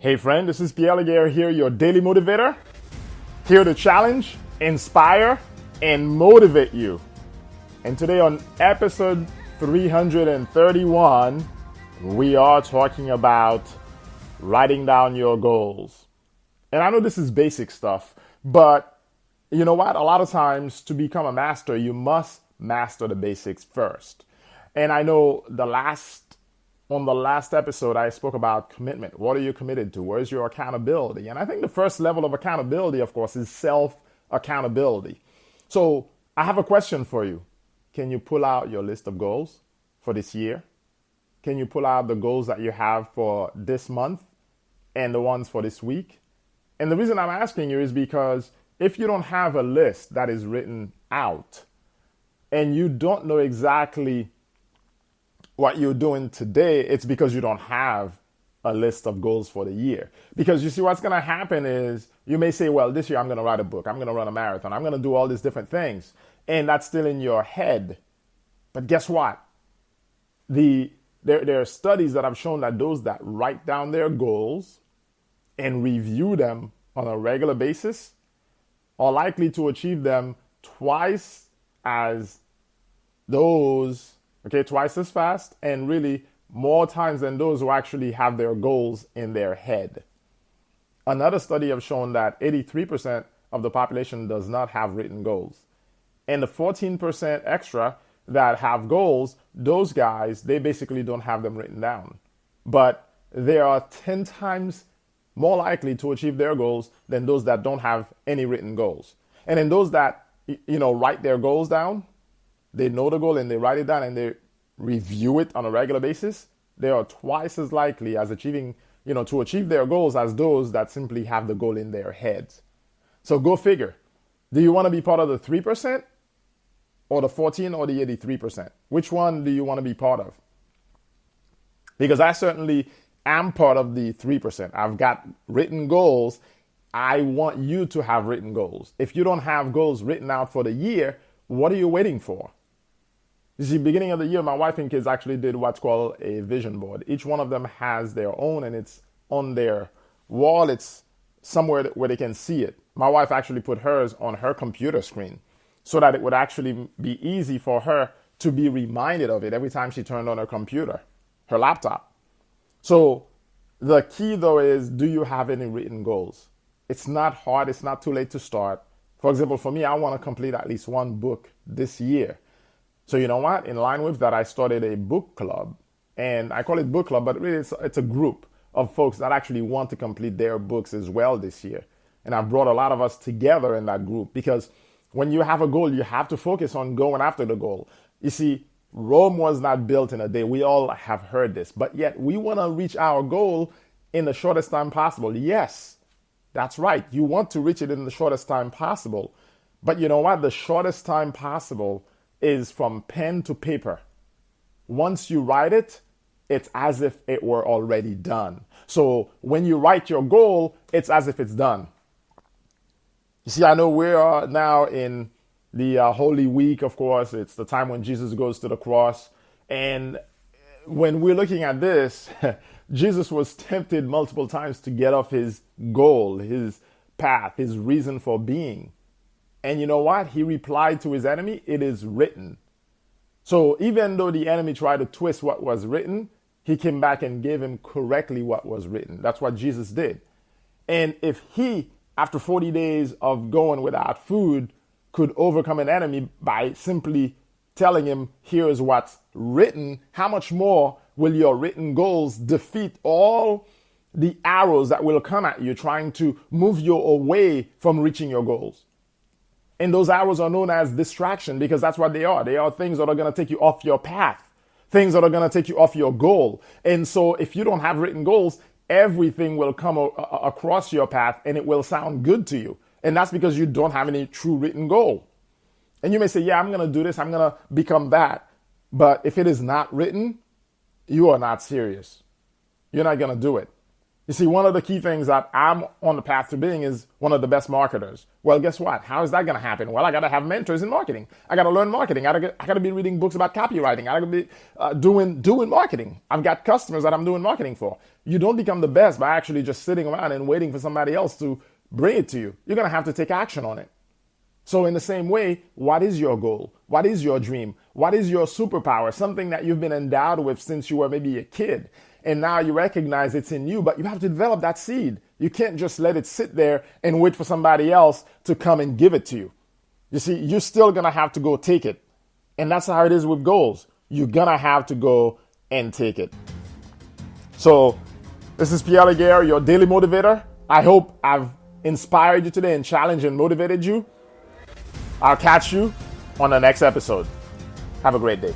Hey friend, this is Pierre Laguerre here, your daily motivator, here to challenge, inspire, and motivate you. And today on episode 331, we are talking about writing down your goals. And I know this is basic stuff, but you know what? A lot of times to become a master, you must master the basics first. And I know on the last episode, I spoke about commitment. What are you committed to? Where's your accountability? And I think the first level of accountability, of course, is self-accountability. So I have a question for you. Can you pull out your list of goals for this year? Can you pull out the goals that you have for this month and the ones for this week? And the reason I'm asking you is because if you don't have a list that is written out and you don't know exactly what you're doing today, it's because you don't have a list of goals for the year. Because you see, what's going to happen is you may say, well, this year I'm going to write a book, I'm going to run a marathon, I'm going to do all these different things. And that's still in your head. But guess what? There are studies that have shown that those that write down their goals and review them on a regular basis are likely to achieve them twice as fast, and really more times than those who actually have their goals in their head. Another study has shown that 83% of the population does not have written goals. And the 14% extra that have goals, those guys, they basically don't have them written down. But they are 10 times more likely to achieve their goals than those that don't have any written goals. And then those that, write their goals down, they know the goal and they write it down and they review it on a regular basis, they are twice as likely as to achieve their goals as those that simply have the goal in their heads. So go figure. Do you want to be part of the 3% or the 14 or the 83%? Which one do you want to be part of? Because I certainly am part of the 3%. I've got written goals. I want you to have written goals. If you don't have goals written out for the year, what are you waiting for? You see, beginning of the year, my wife and kids actually did what's called a vision board. Each one of them has their own, and it's on their wall. It's somewhere where they can see it. My wife actually put hers on her computer screen so that it would actually be easy for her to be reminded of it every time she turned on her computer, her laptop. So the key, though, is, do you have any written goals? It's not hard. It's not too late to start. For example, for me, I want to complete at least one book this year. So you know what? In line with that, I started a book club. And I call it book club, but really it's a group of folks that actually want to complete their books as well this year. And I've brought a lot of us together in that group because when you have a goal, you have to focus on going after the goal. You see, Rome was not built in a day. We all have heard this, but yet we want to reach our goal in the shortest time possible. Yes, that's right. You want to reach it in the shortest time possible. But you know what? The shortest time possible is from pen to paper. Once you write it, it's as if it were already done. So when you write your goal, it's as if it's done. You see, I know we are now in the Holy Week, of course. It's the time when Jesus goes to the cross. And when we're looking at this, Jesus was tempted multiple times to get off his goal, his path, his reason for being. And you know what? He replied to his enemy, it is written. So even though the enemy tried to twist what was written, he came back and gave him correctly what was written. That's what Jesus did. And if he, after 40 days of going without food, could overcome an enemy by simply telling him, here's what's written, how much more will your written goals defeat all the arrows that will come at you trying to move you away from reaching your goals? And those arrows are known as distraction because that's what they are. They are things that are going to take you off your path, things that are going to take you off your goal. And so if you don't have written goals, everything will come across your path and it will sound good to you. And that's because you don't have any true written goal. And you may say, yeah, I'm going to do this. I'm going to become that. But if it is not written, you are not serious. You're not going to do it. You see, one of the key things that I'm on the path to being is one of the best marketers. Well, guess what? How is that going to happen? Well, I got to have mentors in marketing. I got to learn marketing. I got to be reading books about copywriting. I got to be doing marketing. I've got customers that I'm doing marketing for. You don't become the best by actually just sitting around and waiting for somebody else to bring it to you. You're going to have to take action on it. So in the same way, what is your goal? What is your dream? What is your superpower? Something that you've been endowed with since you were maybe a kid. And now you recognize it's in you, but you have to develop that seed. You can't just let it sit there and wait for somebody else to come and give it to you. You see, you're still going to have to go take it. And that's how it is with goals. You're going to have to go and take it. So this is Pierre Laguerre, your daily motivator. I hope I've inspired you today and challenged and motivated you. I'll catch you on the next episode. Have a great day.